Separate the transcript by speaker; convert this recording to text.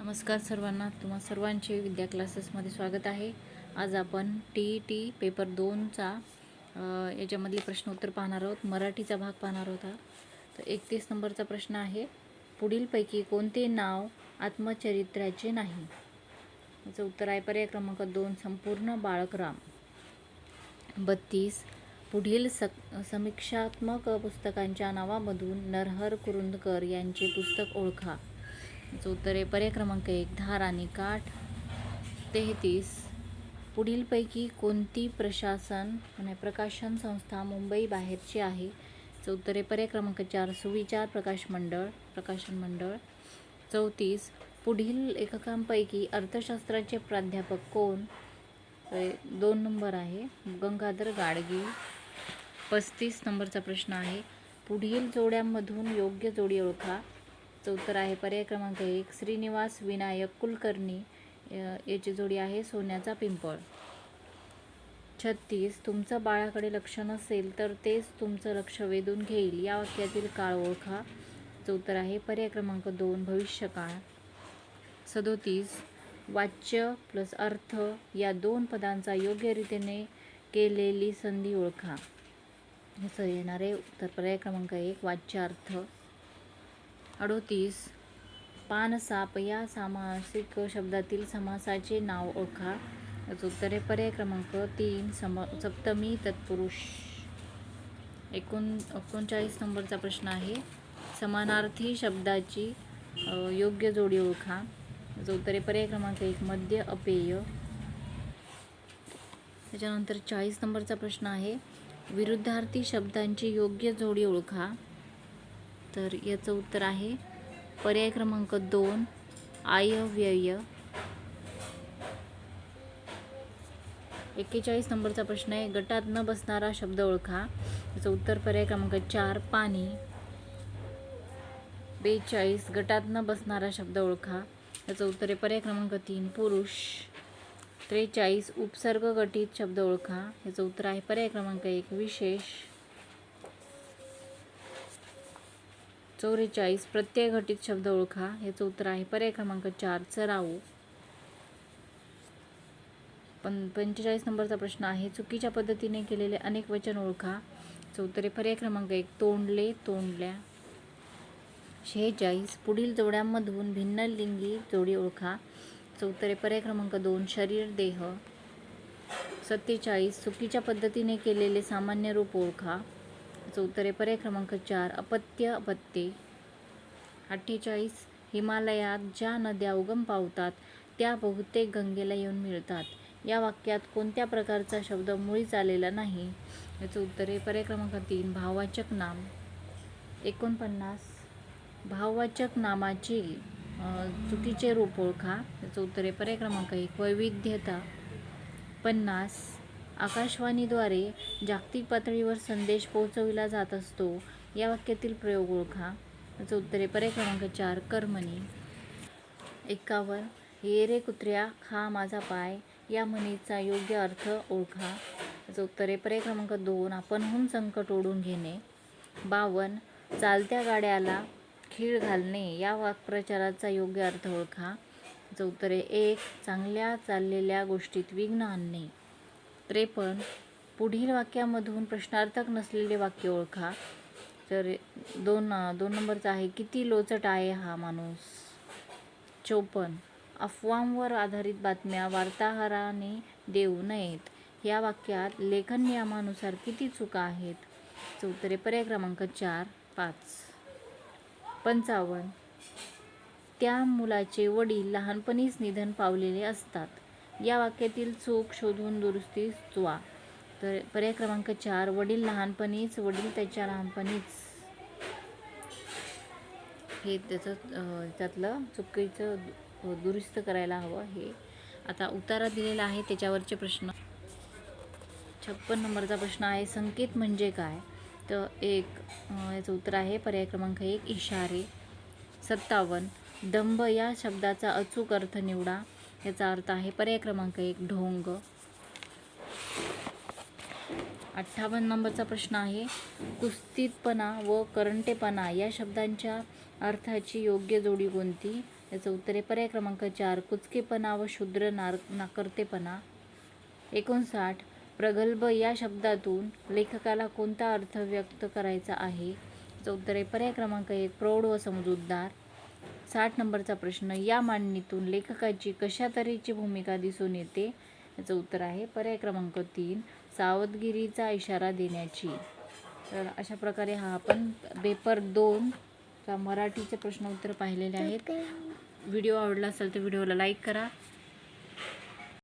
Speaker 1: नमस्कार सर्वांना, तुम्हा सर्वांचे विद्या क्लासेसमध्ये स्वागत आहे. आज आपण TET पेपर 2चा याच्यामधले प्रश्न उत्तर पाहणार आहोत. मराठीचा भाग पाहणार होता. तर 31 नंबरचा प्रश्न आहे, पुढीलपैकी कोणते नाव आत्मचरित्राचे नाही? याचं उत्तर आहे पर्याय क्रमांक 2 संपूर्ण बाळकराम. 32 पुढील समीक्षात्मक पुस्तकांच्या नावामधून नरहर कुरुंदकर यांचे पुस्तक ओळखा. याचं उत्तर आहे पर्याय क्रमांक 1 धार आणि काठ. 33 पुढीलपैकी कोणती प्रकाशन संस्था मुंबई बाहेरची आहे? याचं उत्तर आहे पर्याय क्रमांक 4 सुविचार प्रकाशन मंडळ. 34 पुढील लेखकांपैकी अर्थशास्त्राचे प्राध्यापक कोण? 2 नंबर आहे गंगाधर गाडगीळ. 35 नंबरचा प्रश्न आहे, पुढील जोड्यांमधून योग्य जोडी ओळखा. उत्तर आहे पर्याय क्रमांक 1 श्रीनिवास विनायक कुलकर्णी याची जोडी आहे सोन्याचा पिंपळ. 36 तुमचं बाळाकडे लक्ष नसेल तर तेच तुमचं लक्ष वेधून घेईल, या वाक्यातील काळ ओळखा. उत्तर आहे पर्याय क्रमांक 2 भविष्यकाळ. 37 वाच्य प्लस अर्थ या 2 पदांचा योग्य रीतीने केलेली संधी ओळखा. असं येणार आहे उत्तर पर्याय क्रमांक 1 वाच्य अर्थ. 38 पान साप या सामासिक शब्दातील समासाचे नाव ओळखा. याचं उत्तर आहे पर्याय क्रमांक 3 सप्तमी तत्पुरुष. 39 नंबरचा प्रश्न आहे, समानार्थी शब्दाची योग्य जोडी ओळखा. याचं उत्तर आहे पर्याय क्रमांक 1 मद्य अपेय. त्याच्यानंतर 40 नंबरचा प्रश्न आहे, विरुद्धार्थी शब्दांची योग्य जोडी ओळखा. तर याचं उत्तर आहे पर्याय क्रमांक 2 आयव्यय. 41 नंबरचा प्रश्न आहे, गटात न बसणारा शब्द ओळखा. याचं उत्तर पर्याय क्रमांक 4 पाणी. 42 गटात न बसणारा शब्द ओळखा. याचं उत्तर आहे पर्याय क्रमांक 3 पुरुष. 43 उपसर्ग गटित शब्द ओळखा. याचं उत्तर आहे पर्याय क्रमांक 1 विशेष. 44 प्रत्यय घटित शब्द ओळखा. याचं उत्तर आहे पर्याय क्रमांक 4 चराऊ. 45 नंबरचा प्रश्न आहे, चुकीच्या पद्धतीने केलेले अनेक वचन ओळखा. याचं उत्तर आहे पर्याय क्रमांक 1 तोंडले तोंडल्या. 46 पुढील जोड्यांमधून भिन्न लिंगी जोडी ओळखा. याचं उत्तर आहे पर्याय क्रमांक 2 शरीर देह. 47 चुकीच्या पद्धतीने केलेले सामान्य रूप ओळखा. याचं उत्तर आहे पर्याय क्रमांक 4 अपत्य अपत्ये. 48 हिमालयात ज्या नद्या उगम पावतात त्या बहुतेक गंगेला येऊन मिळतात, या वाक्यात कोणत्या प्रकारचा शब्द मुळीच आलेला नाही? याचं उत्तर आहे पर्याय क्रमांक 3 भाववाचक नाम. 49 भाववाचक नामाचे चुकीचे रूप ओळखा. याचं उत्तर आहे पर्याय क्रमांक 1 वैविध्यता. 50 आकाशवाणीद्वारे जागतिक पातळीवर संदेश पोहोचविला जात असतो, या वाक्यातील प्रयोग ओळखा. याचं उत्तर आहे पर्याय क्रमांक 4 कर्मणी. 51 ये रे कुत्र्या खा माझा पाय या म्हणीचा योग्य अर्थ ओळखा. याचं उत्तर आहे पर्याय क्रमांक 2 आपणहून संकट ओढून घेणे. 52 चालत्या गाड्याला खीळ घालणे या वाक्प्रचाराचा योग्य अर्थ ओळखा. याचं उत्तर आहे 1 चांगल्या चाललेल्या गोष्टीत विघ्न आणणे. 53 पुढील वाक्यामधून प्रश्नार्थक नसलेले वाक्य ओळखा. तर 2 नंबरचा आहे, किती लोचट आहे हा माणूस. 54 अफवांवर आधारित बातम्या वार्ताहराने देऊ नयेत, या वाक्यात लेखन नियमानुसार किती चुका आहेत? उत्तर आहे पर्याय क्रमांक 4 5. 55 त्या मुलाचे वडील लहानपणीच निधन पावलेले असतात, या वाक्यातील चूक शोधून दुरुस्ती सुचवा. तर पर्याय क्रमांक 4 वडील त्याच्या लहानपणीच, हे त्यातलं चुकीचं दुरुस्त करायला हवं. हे आता उतारा दिलेला आहे त्याच्यावरचे प्रश्न. 56 नंबरचा प्रश्न आहे, संकेत म्हणजे काय? तर याचं उत्तर आहे पर्याय क्रमांक 1 इशारे. 57 दंभ या शब्दाचा अचूक अर्थ निवडा. याचा अर्थ आहे पर्याय क्रमांक 1 ढोंग. 58 नंबरचा प्रश्न आहे, कुत्सितपणा व करंटेपणा या शब्दांच्या अर्थाची योग्य जोडी कोणती? याचं उत्तर आहे पर्याय क्रमांक 4 कुचकेपणा व शूद्र नाकर्तेपणा. 59 प्रगल्भ या शब्दातून लेखकाला कोणता अर्थ व्यक्त करायचा आहे. याचं उत्तर आहे पर्याय क्रमांक 1 प्रौढ व समजूतदार. 60 नंबरचा प्रश्न या मांडणीतून लेखकाची कशा तऱ्हेची भूमिका दिसून येते. याचं उत्तर आहे पर्याय क्रमांक 3 सावधगिरीचा इशारा देण्याची. तर अशा प्रकारे हा आपण पेपर 2 चा मराठीचे प्रश्न उत्तर पाहिलेले आहेत. व्हिडिओ आवडला असेल तर व्हिडिओला लाईक करा.